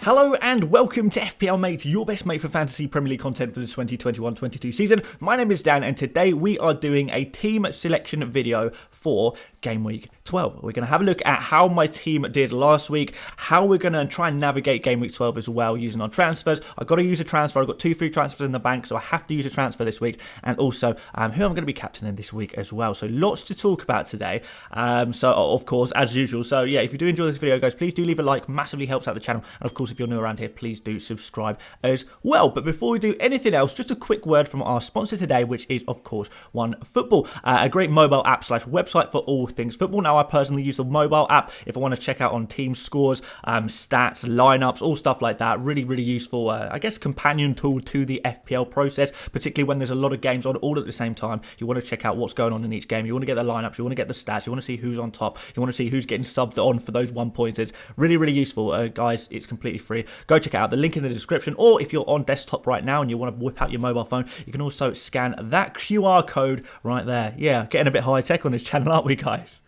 Hello and welcome to FPL Mate, your best mate for fantasy Premier League content for the 2021-22 season. My name is Dan and today we are doing a team selection video for Game Week 12. We're going to have a look at how my team did last week, how we're going to try and navigate Game Week 12 as well using our transfers. I've got to use a transfer. I've got 2 free transfers in the bank, so I have to use a transfer this week, and also who I'm going to be captaining this week as well. So lots to talk about today. So of course, as usual. So yeah, if you do enjoy this video, guys, please do leave a like. Massively helps out the channel. And of course, if you're new around here, please do subscribe as well. But before we do anything else, just a quick word from our sponsor today, which is of course OneFootball, a great mobile app / website for all things football. Now I personally use the mobile app if I want to check out on team scores, stats, lineups, all stuff like that. Really useful, I guess, companion tool to the FPL process, particularly when there's a lot of games on all at the same time. You want to check out what's going on in each game. You want to get the lineups, you want to get the stats, you want to see who's on top, you want to see who's getting subbed on for those 1 pointers. Really useful, guys. It's completely free. Go check it out. The link in the description, or if you're on desktop right now and you want to whip out your mobile phone, you can also scan that QR code right there. Yeah, getting a bit high tech on this channel, aren't we, guys?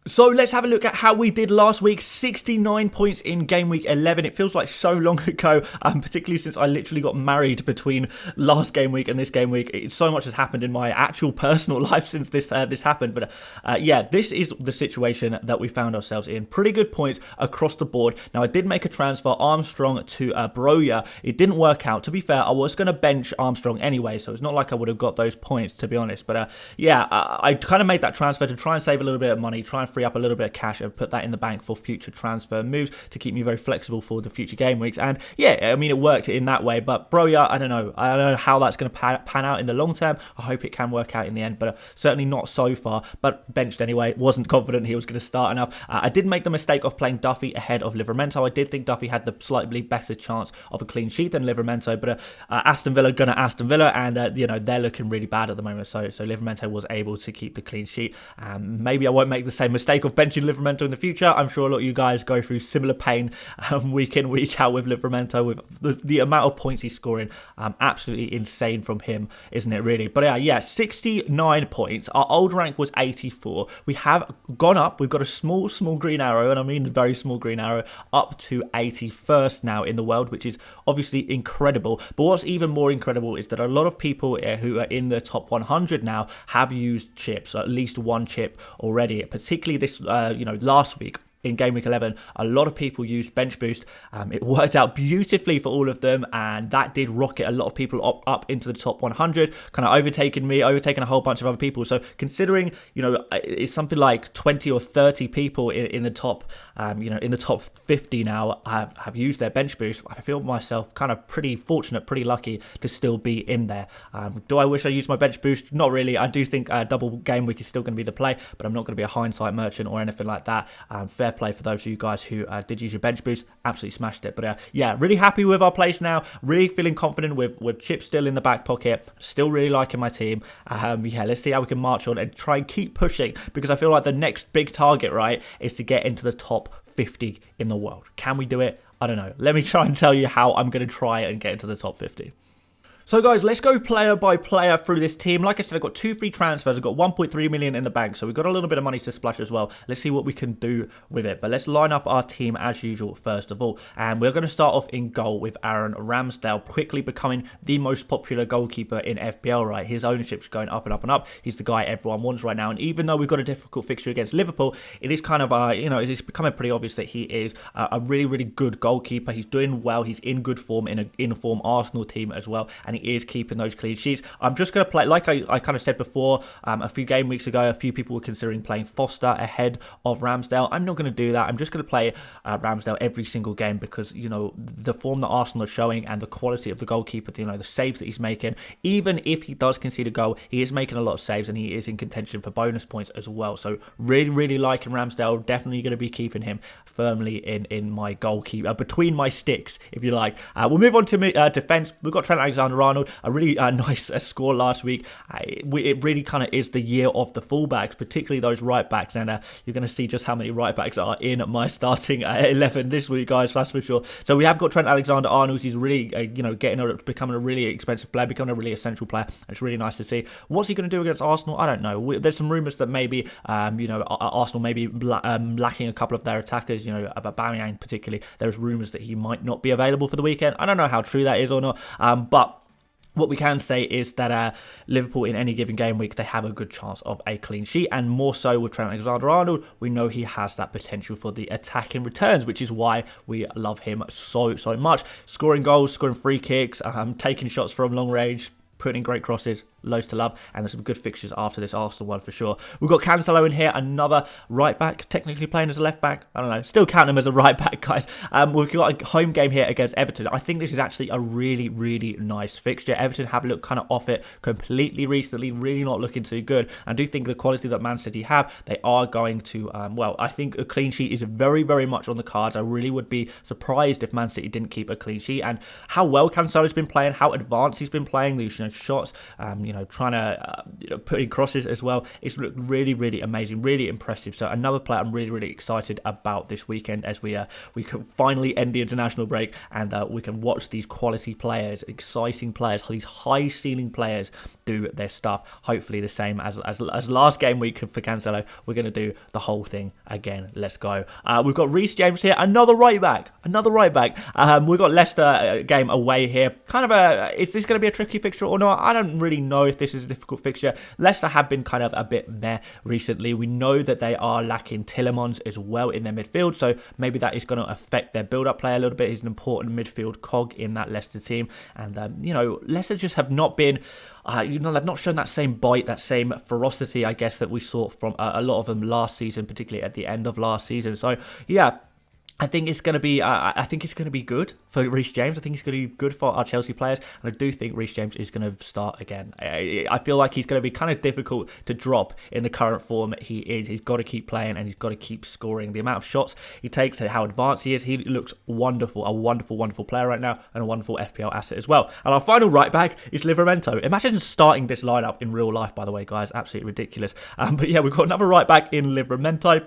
So let's have a look at how we did last week. 69 points in Game Week 11. It feels like so long ago, particularly since I literally got married between last Game Week and this Game Week. So much has happened in my actual personal life since this happened. But yeah, this is the situation that we found ourselves in. Pretty good points across the board. Now, I did make a transfer, Armstrong to Broja. It didn't work out. To be fair, I was going to bench Armstrong anyway, so it's not like I would have got those points, to be honest. But yeah, I kind of made that transfer to try and save a little bit of money, try and free up a little bit of cash and put that in the bank for future transfer moves to keep me very flexible for the future game weeks. And yeah, I mean, it worked in that way. But Broja, I don't know how that's going to pan out in the long term. I hope it can work out in the end, but certainly not so far. But benched anyway. Wasn't confident he was going to start enough. I did make the mistake of playing Duffy ahead of Livramento. I did think Duffy had the slightly better chance of a clean sheet than Livramento, but Aston Villa gonna Aston Villa, and you know, they're looking really bad at the moment. So Livramento was able to keep the clean sheet. Maybe I won't make the same mistake of benching Livramento in the future. I'm sure a lot of you guys go through similar pain week in, week out with Livramento, with the amount of points he's scoring. Absolutely insane from him, isn't it, really? But yeah, 69 points. Our old rank was 84. We have gone up. We've got a small green arrow, and I mean a very small green arrow, up to 81st now in the world, which is obviously incredible. But what's even more incredible is that a lot of people who are in the top 100 now have used chips, at least one chip already, particularly this last week. In Game Week 11, a lot of people used Bench Boost. It worked out beautifully for all of them, and that did rocket a lot of people up into the top 100, kind of overtaking a whole bunch of other people. So considering, you know, it's something like 20 or 30 people in the top, in the top 50 now have used their Bench Boost. I feel myself kind of pretty fortunate, pretty lucky to still be in there. Do I wish I used my Bench Boost? Not really. I do think double Game Week is still going to be the play, but I'm not going to be a hindsight merchant or anything like that. Fair play for those of you guys who did use your Bench Boost. Absolutely smashed it. But yeah, really happy with our place now. Really feeling confident with Chip still in the back pocket. Still really liking my team. Yeah, let's see how we can march on and try and keep pushing, because I feel like the next big target, right, is to get into the top 50 in the world. Can we do it? I don't know. Let me try and tell you how I'm going to try and get into the top 50. So guys, let's go player by player through this team. Like I said, I've got 2 free transfers. I've got 1.3 million in the bank, so we've got a little bit of money to splash as well. Let's see what we can do with it. But let's line up our team as usual first of all. And we're going to start off in goal with Aaron Ramsdale, quickly becoming the most popular goalkeeper in FPL, right? His ownership's going up and up and up. He's the guy everyone wants right now. And even though we've got a difficult fixture against Liverpool, it is kind of, it's becoming pretty obvious that he is a really good goalkeeper. He's doing well. He's in good form in an in-form Arsenal team as well. And he is keeping those clean sheets. I'm just going to play, like I kind of said before, a few game weeks ago, a few people were considering playing Foster ahead of Ramsdale. I'm not going to do that. I'm just going to play Ramsdale every single game, because, you know, the form that Arsenal are showing and the quality of the goalkeeper, you know, the saves that he's making, even if he does concede a goal, he is making a lot of saves and he is in contention for bonus points as well. So really liking Ramsdale. Definitely going to be keeping him firmly in my goalkeeper, between my sticks, if you like. We'll move on to defense. We've got Trent Alexander-Arnold Alexander-Arnold, a really nice score last week. It really kind of is the year of the fullbacks, particularly those right backs, and you're going to see just how many right backs are in my starting 11 this week, guys, that's for sure. So we have got Trent Alexander-Arnold. He's really, becoming a really expensive player, becoming a really essential player. It's really nice to see. What's he going to do against Arsenal? I don't know. There's some rumours that maybe, Arsenal may be lacking a couple of their attackers, about Aubameyang particularly. There's rumours that he might not be available for the weekend. I don't know how true that is or not, but what we can say is that Liverpool in any given game week, they have a good chance of a clean sheet, and more so with Trent Alexander-Arnold, we know he has that potential for the attacking returns, which is why we love him so much. Scoring goals, scoring free kicks, taking shots from long range, putting in great crosses, loads to love, and there's some good fixtures after this Arsenal one for sure. We've got Cancelo in here, another right back, technically playing as a left back. I don't know, still count him as a right back, guys. We've got a home game here against Everton. I think this is actually a really, really nice fixture. Everton have looked kind of off it completely recently, really not looking too good. I do think the quality that Man City have, they are going to, I think a clean sheet is very, very much on the cards. I really would be surprised if Man City didn't keep a clean sheet, and how well Cancelo's been playing, how advanced he's been playing, these shots, trying to put in crosses as well. It's looked really, really amazing, really impressive. So another player I'm really, really excited about this weekend as we can finally end the international break, and we can watch these quality players, exciting players, these high ceiling players do their stuff. Hopefully the same as last game week for Cancelo. We're going to do the whole thing again. Let's go. We've got Reece James here, another right back. We've got Leicester game away here. Is this going to be a tricky fixture or not? I don't really know if this is a difficult fixture. Leicester have been kind of a bit meh recently. We know that they are lacking Tielemans as well in their midfield, so maybe that is going to affect their build-up play a little bit. He's an important midfield cog in that Leicester team, and Leicester just have not been, they've not shown that same bite, that same ferocity, I guess, that we saw from a lot of them last season, particularly at the end of last season. So yeah, I think it's going to be. I think it's going to be good for Reece James. I think it's going to be good for our Chelsea players, and I do think Reece James is going to start again. I feel like he's going to be kind of difficult to drop in the current form he is. He's got to keep playing, and he's got to keep scoring. The amount of shots he takes, how advanced he is, he looks wonderful. A wonderful, wonderful player right now, and a wonderful FPL asset as well. And our final right back is Livramento. Imagine starting this lineup in real life, by the way, guys. Absolutely ridiculous. But yeah, we've got another right back in Livramento.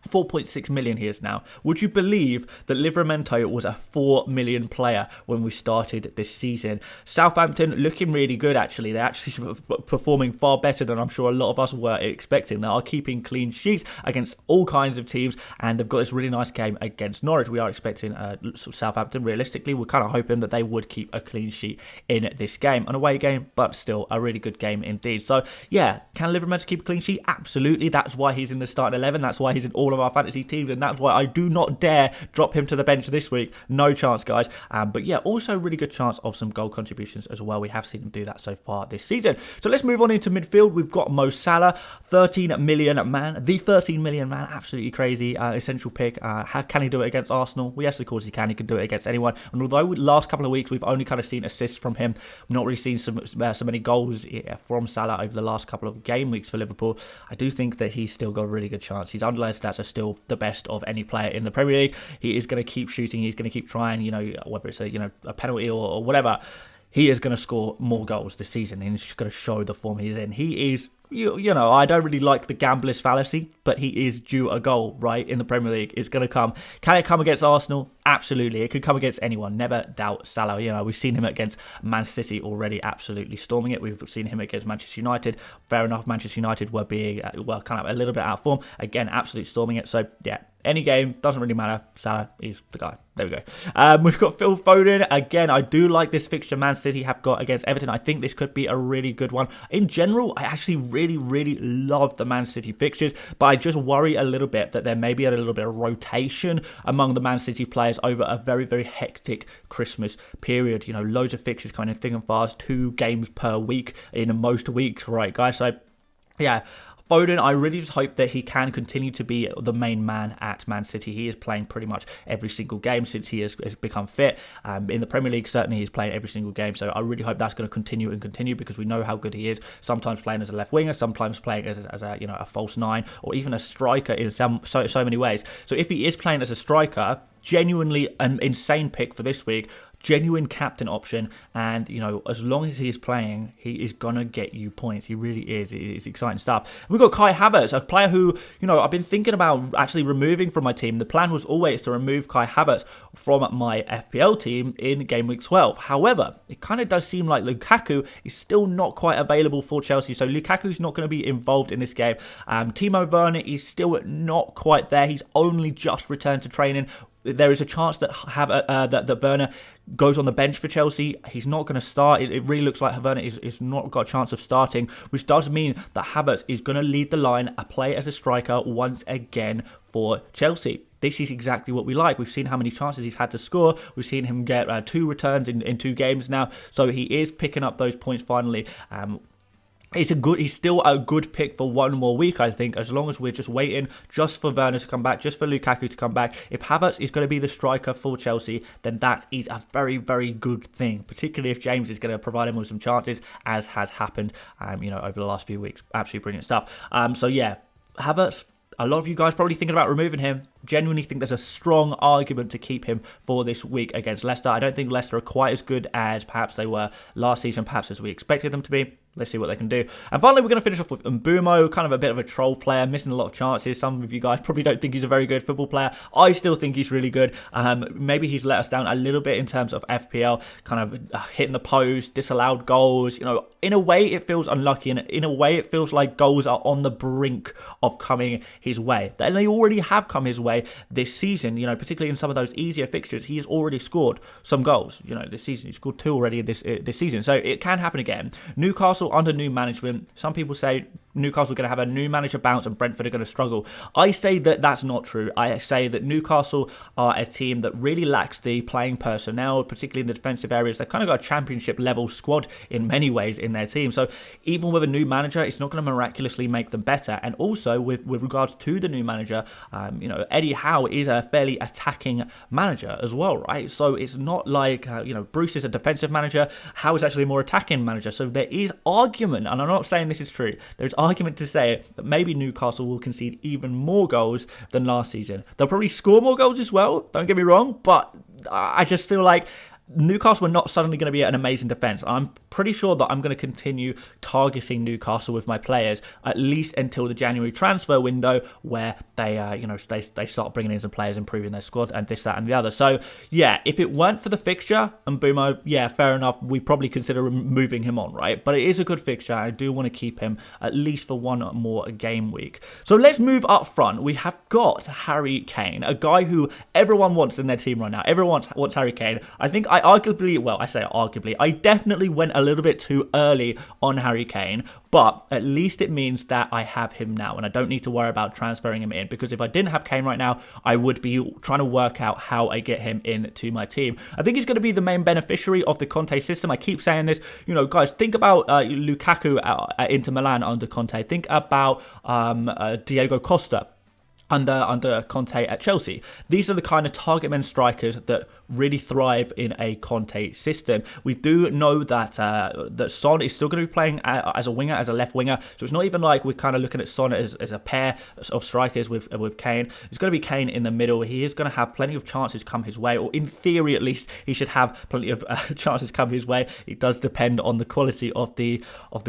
4.6 million he is now. Would you believe that Livramento was a 4 million player when we started this season? Southampton looking really good, actually. They're actually performing far better than I'm sure a lot of us were expecting. They are keeping clean sheets against all kinds of teams, and they've got this really nice game against Norwich. We are expecting Southampton, realistically. We're kind of hoping that they would keep a clean sheet in this game. An away game, but still a really good game indeed. So yeah, can Livramento keep a clean sheet? Absolutely. That's why he's in the starting 11. That's why he's in all of our fantasy teams, and that's why I do not dare drop him to the bench this week. No chance, guys. But yeah, also really good chance of some goal contributions as well. We have seen him do that so far this season. So let's move on into midfield. We've got Mo Salah, 13 million man. The 13 million man, absolutely crazy. Essential pick. How can he do it against Arsenal? Well, yes, of course he can. He can do it against anyone. And although last couple of weeks we've only kind of seen assists from him, we've not really seen so many goals from Salah over the last couple of game weeks for Liverpool. I do think that he's still got a really good chance. His underlying stats are still the best of any player in the Premier League. He is going to keep shooting. He's going to keep trying, whether it's a penalty or whatever. He is going to score more goals this season, and he's just going to show the form he's in. He is, I don't really like the gambler's fallacy, but he is due a goal, right, in the Premier League. It's going to come. Can it come against Arsenal? Absolutely. It could come against anyone. Never doubt Salah. We've seen him against Man City already absolutely storming it. We've seen him against Manchester United. Fair enough, Manchester United were being, kind of a little bit out of form. Again, absolutely storming it. So, yeah, any game, doesn't really matter. Salah is the guy. There we go. We've got Phil Foden. Again, I do like this fixture Man City have got against Everton. I think this could be a really good one. In general, I actually really, really love the Man City fixtures, but I just worry a little bit that there may be a little bit of rotation among the Man City players over a very, very hectic Christmas period. Loads of fixtures kind of thick and fast, 2 games per week in most weeks, right, guys? So, yeah. Foden, I really just hope that he can continue to be the main man at Man City. He is playing pretty much every single game since he has become fit. In the Premier League, certainly he's playing every single game. So I really hope that's going to continue because we know how good he is. Sometimes playing as a left winger, sometimes playing as a false 9, or even a striker in so many ways. So if he is playing as a striker, genuinely an insane pick for this week. genuine captain option, and you know, as long as he is playing, he is gonna get you points. He really is. It's exciting stuff. We've got Kai Havertz, a player who, you know, I've been thinking about actually removing from my team. The plan was always to remove Kai Havertz from my FPL team in game week 12. However, it kind of does seem like Lukaku is still not quite available for Chelsea, so Lukaku's not going to be involved in this game. Timo Werner is still not quite there. He's only just returned to training. There is a chance that that Werner goes on the bench for Chelsea. He's not going to start. It really looks like Werner is not got a chance of starting, which does mean that Havertz is going to lead the line, play as a striker once again for Chelsea. This is exactly what we like. We've seen how many chances he's had to score. We've seen him get 2 returns in 2 games now. So he is picking up those points finally. He's still a good pick for one more week, I think, as long as we're just waiting just for Werner to come back, just for Lukaku to come back. If Havertz is going to be the striker for Chelsea, then that is a very, very good thing, particularly if James is going to provide him with some chances, as has happened, you know, over the last few weeks. Absolutely brilliant stuff. So yeah, Havertz, a lot of you guys probably thinking about removing him. Genuinely think there's a strong argument to keep him for this week against Leicester. I don't think Leicester are quite as good as perhaps they were last season, perhaps as we expected them to be. Let's see what they can do. And finally, we're going to finish off with Mbeumo, kind of a bit of a troll player, missing a lot of chances. Some of you guys probably don't think he's a very good football player. I still think he's really good. Maybe he's let us down a little bit in terms of FPL, kind of hitting the post, disallowed goals. You know, in a way, it feels unlucky, and in a way, it feels like goals are on the brink of coming his way. And they already have come his way this season, you know, particularly in some of those easier fixtures. He's already scored some goals, you know, this season. He scored 2 already this season. So it can happen again. Newcastle under new management. Some people say Newcastle are going to have a new manager bounce and Brentford are going to struggle. I say that that's not true. I say that Newcastle are a team that really lacks the playing personnel, particularly in the defensive areas. They've kind of got a championship level squad in many ways in their team. So even with a new manager, it's not going to miraculously make them better. And also with regards to the new manager, you know, Eddie Howe is a fairly attacking manager as well, right? So it's not like, you know, Bruce is a defensive manager. Howe is actually a more attacking manager. So there is argument, and I'm not saying this is true, there's argument to say that maybe Newcastle will concede even more goals than last season. They'll probably score more goals as well, don't get me wrong, but I just feel like Newcastle are not suddenly going to be an amazing defence. I'm pretty sure that I'm going to continue targeting Newcastle with my players at least until the January transfer window, where they, you know, they start bringing in some players, improving their squad, and this, that, and the other. So yeah, if it weren't for the fixture and Mbeumo, yeah, fair enough, we probably consider moving him on, right? But it is a good fixture. I do want to keep him at least for one more game week. So let's move up front. We have got Harry Kane, a guy who everyone wants in their team right now. Everyone wants Harry Kane. I think I definitely went a little bit too early on Harry Kane, but at least it means that I have him now and I don't need to worry about transferring him in, because if I didn't have Kane right now, I would be trying to work out how I get him into my team. I think he's going to be the main beneficiary of the Conte system. I keep saying this, you know, guys, think about Lukaku at Inter Milan under Conte. Think about Diego Costa under Conte at Chelsea. These are the kind of target men strikers that really thrive in a Conte system. We do know that that Son is still going to be playing as a winger, as a left winger. So it's not even like we're kind of looking at Son as a pair of strikers with Kane. It's going to be Kane in the middle. He is going to have plenty of chances come his way, or in theory at least, he should have plenty of chances come his way. It does depend on the quality of the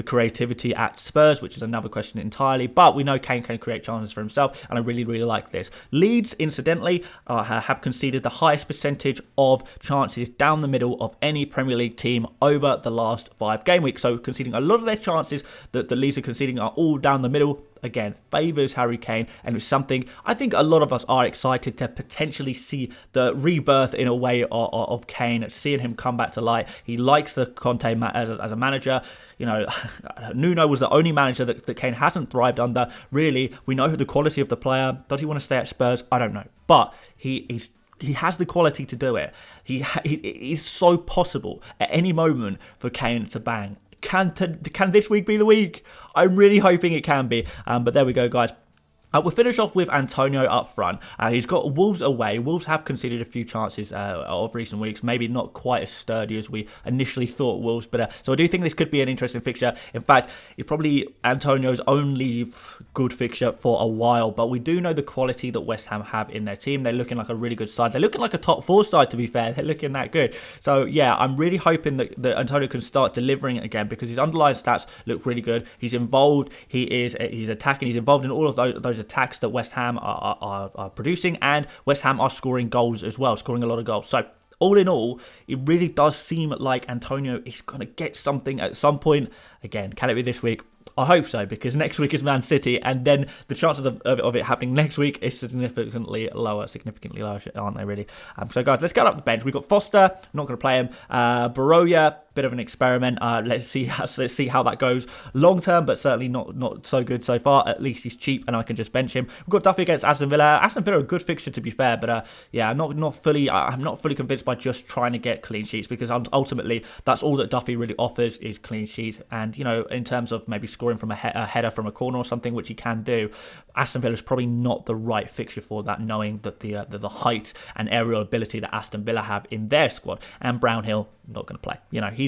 creativity at Spurs, which is another question entirely. But we know Kane can create chances for himself, and I really like this. Leeds, incidentally, have conceded the highest percentage of chances down the middle of any Premier League team over the last 5 game weeks. So conceding a lot of their chances that the Leeds are conceding are all down the middle. Again, favours Harry Kane, and it's something I think a lot of us are excited to potentially see the rebirth in a way of Kane, seeing him come back to light. He likes the Conte as a manager. You know, Nuno was the only manager that Kane hasn't thrived under. Really, we know the quality of the player. Does he want to stay at Spurs? I don't know, but he has the quality to do it. It is so possible at any moment for Kane to bang. Can this week be the week? I'm really hoping it can be. But there we go, guys. We'll finish off with Antonio up front. He's got Wolves away. Wolves have conceded a few chances of recent weeks, maybe not quite as sturdy as we initially thought Wolves, but so I do think this could be an interesting fixture. In fact, it's probably Antonio's only good fixture for a while, but we do know the quality that West Ham have in their team. They're looking like a really good side. They're looking like a top 4 side, to be fair. They're looking that good. So yeah, I'm really hoping that Antonio can start delivering again, because his underlying stats look really good. He's involved. He's attacking. He's involved in all of those attacks that West Ham are producing, and West Ham are scoring goals as well, scoring a lot of goals. So all in all, it really does seem like Antonio is going to get something at some point. Again, can it be this week? I hope so, because next week is Man City, and then the chances of it happening next week is significantly lower, aren't they, really? So, guys, let's get up the bench. We've got Foster, not going to play him. Baroya, bit of an experiment. Let's see how that goes long term, but certainly not so good so far. At least he's cheap, and I can just bench him. We've got Duffy against Aston Villa. Aston Villa are a good fixture, to be fair, but yeah, I'm not fully convinced by just trying to get clean sheets, because ultimately that's all that Duffy really offers is clean sheets. And in terms of maybe scoring from a header from a corner or something, which he can do, Aston Villa is probably not the right fixture for that, knowing that the height and aerial ability that Aston Villa have in their squad. And Brownhill, not going to play.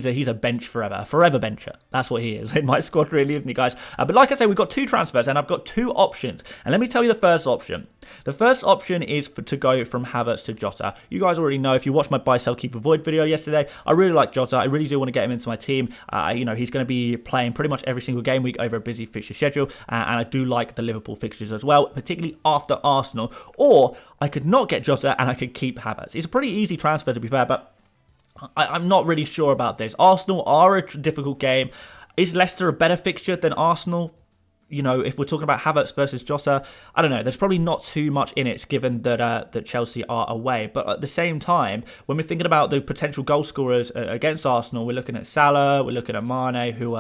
He's a bench forever bencher. That's what he is in my squad, really, isn't he, guys? But like I say, we've got 2 transfers, and I've got 2 options. And let me tell you the first option. The first option is to go from Havertz to Jota. You guys already know, if you watched my buy, sell, keep, avoid video yesterday, I really like Jota. I really do want to get him into my team. He's going to be playing pretty much every single game week over a busy fixture schedule, and I do like the Liverpool fixtures as well, particularly after Arsenal. Or I could not get Jota and I could keep Havertz. It's a pretty easy transfer, to be fair, but I'm not really sure about this. Arsenal are a difficult game. Is Leicester a better fixture than Arsenal? If we're talking about Havertz versus Jota, I don't know. There's probably not too much in it, given that Chelsea are away. But at the same time, when we're thinking about the potential goal scorers against Arsenal, we're looking at Salah, we're looking at Mane, who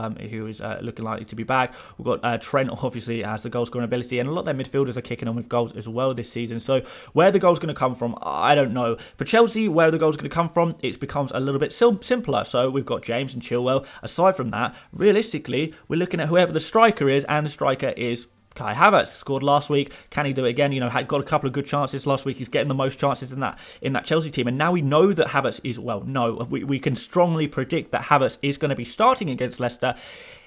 is looking likely to be back. We've got Trent, obviously, has the goal scoring ability, and a lot of their midfielders are kicking on with goals as well this season. So where the goal's going to come from, I don't know. For Chelsea, where the goal's going to come from, it becomes a little bit simpler. So we've got James and Chilwell. Aside from that, realistically, we're looking at whoever the striker is, and the striker is Kai Havertz. Scored last week. Can he do it again? Had got a couple of good chances last week. He's getting the most chances in that Chelsea team. And now we know that Havertz is, we can strongly predict that Havertz is going to be starting against Leicester.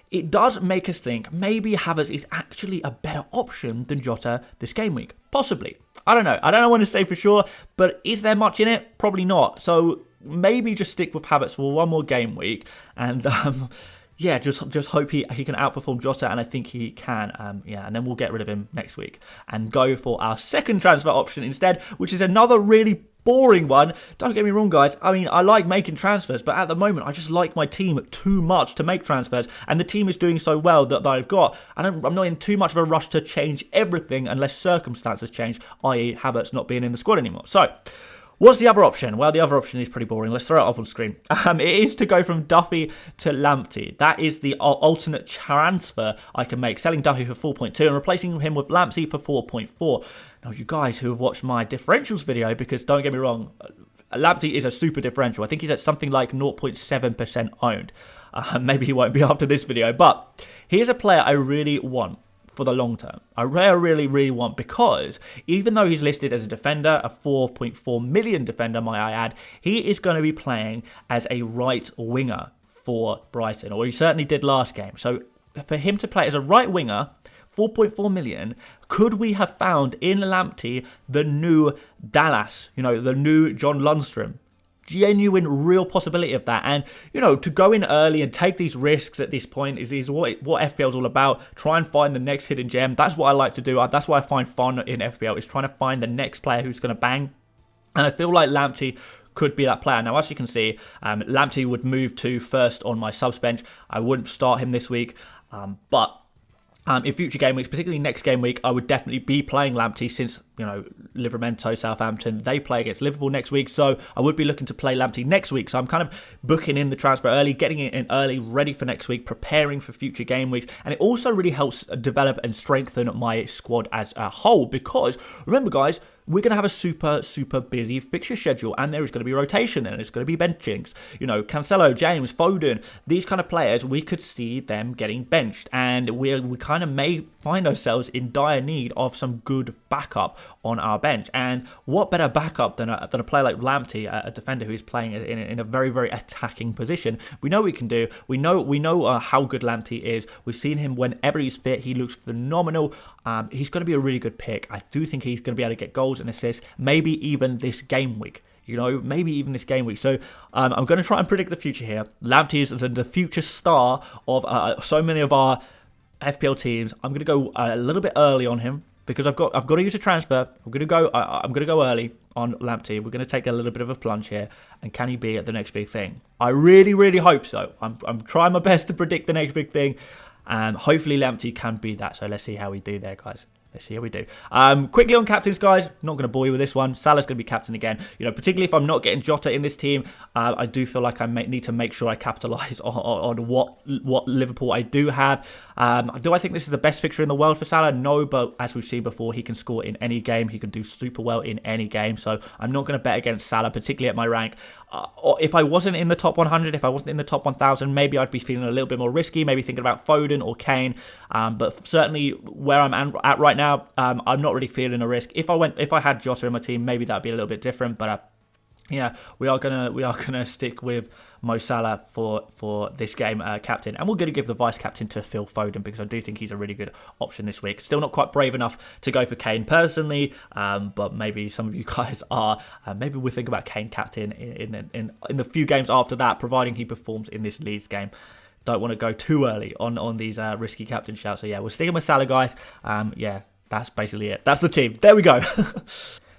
It does make us think maybe Havertz is actually a better option than Jota this game week. Possibly. I don't know. I don't want to say for sure, but is there much in it? Probably not. So maybe just stick with Havertz for one more game week, and yeah, just hope he can outperform Jota, and I think he can. And then we'll get rid of him next week and go for our second transfer option instead, which is another really boring one. Don't get me wrong, guys. I mean, I like making transfers, but at the moment, I just like my team too much to make transfers, and the team is doing so well that I've got. I'm not in too much of a rush to change everything unless circumstances change, i.e. Havertz not being in the squad anymore. So, what's the other option? Well, the other option is pretty boring. Let's throw it up on screen. It is to go from Duffy to Lamptey. That is the alternate transfer I can make, selling Duffy for 4.2 and replacing him with Lamptey for 4.4. Now, you guys who have watched my differentials video, because don't get me wrong, Lamptey is a super differential. I think he's at something like 0.7% owned. Maybe he won't be after this video, but here's a player I really want for the long term. I really want, because even though he's listed as a defender, a 4.4 million defender, might I add, he is going to be playing as a right winger for Brighton, or he certainly did last game. So for him to play as a right winger, 4.4 million, could we have found in Lamptey the new Dallas, the new John Lundstrom? Genuine, real possibility of that. And, to go in early and take these risks at this point is what FPL is all about. Try and find the next hidden gem. That's what I like to do. That's what I find fun in FPL, is trying to find the next player who's going to bang. And I feel like Lamptey could be that player. Now, as you can see, Lamptey would move to first on my subs bench. I wouldn't start him this week, but in future game weeks, particularly next game week, I would definitely be playing Lamptey, since, Livramento, Southampton, they play against Liverpool next week. So I would be looking to play Lamptey next week. So I'm kind of booking in the transfer early, getting it in early, ready for next week, preparing for future game weeks. And it also really helps develop and strengthen my squad as a whole, because remember, guys, we're going to have a super busy fixture schedule, and there is going to be rotation and there's going to be benchings. You know, Cancelo, James, Foden, these kind of players, we could see them getting benched, and we kind of may find ourselves in dire need of some good backup on our bench. And what better backup than a player like Lamptey, a defender who is playing in a very attacking position. We know what we can do. We know how good Lamptey is. We've seen him whenever he's fit. He looks phenomenal. He's going to be a really good pick. I do think he's going to be able to get goals and assists, maybe even this game week. You know, maybe even this game week. So I'm going to try and predict the future here. Lamptey is the future star of so many of our FPL teams. I'm going to go a little bit early on him because I've got to use a transfer. I'm going to go early on Lamptey. We're going to take a little bit of a plunge here, and can he be at the next big thing? I really hope so. I'm trying my best to predict the next big thing, and hopefully Lamptey can be that. So let's see how we do there, guys. Let's see how we do. Quickly on captains, guys. Not going to bore you with this one. Salah's going to be captain again. You know, particularly if I'm not getting Jota in this team, I do feel like I need to make sure I capitalise on what Liverpool I do have. Do I think this is the best fixture in the world for Salah? No, but as we've seen before, he can score in any game. He can do super well in any game. So I'm not going to bet against Salah, particularly at my rank. Or if I wasn't in the top 100, if I wasn't in the top 1,000, maybe I'd be feeling a little bit more risky, maybe thinking about Foden or Kane. But certainly where I'm at right now, I'm not really feeling a risk. If I had Jota in my team, maybe that'd be a little bit different. But yeah, we are gonna stick with Mo Salah for this game, captain, and we're gonna give the vice captain to Phil Foden because I do think he's a really good option this week. Still not quite brave enough to go for Kane personally, but maybe some of you guys are. Maybe we'll think about Kane captain in the few games after that, providing he performs in this Leeds game. Don't want to go too early on these risky captain shouts. So yeah, we're sticking with Salah, guys. Yeah, that's basically it. That's the team. There we go.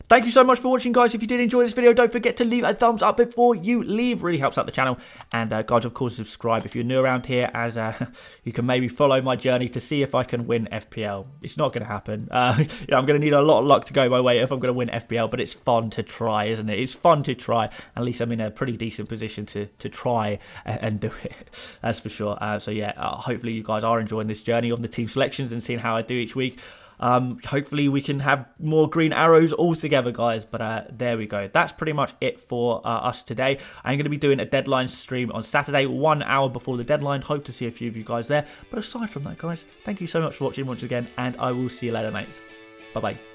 Thank you so much for watching, guys. If you did enjoy this video, don't forget to leave a thumbs up before you leave. Really helps out the channel. And guys, of course, subscribe if you're new around here, as you can maybe follow my journey to see if I can win FPL. It's not going to happen. I'm going to need a lot of luck to go my way if I'm going to win FPL, but it's fun to try, isn't it? It's fun to try. At least I'm in a pretty decent position to try and do it. That's for sure. So yeah, hopefully you guys are enjoying this journey on the team selections and seeing how I do each week. Hopefully we can have more green arrows all together, guys, but there we go. That's pretty much it for us today. I'm going to be doing a deadline stream on Saturday, 1 hour before the deadline. Hope to see a few of you guys there, but aside from that, guys, thank you so much for watching once again, and I will see you later, mates. Bye bye.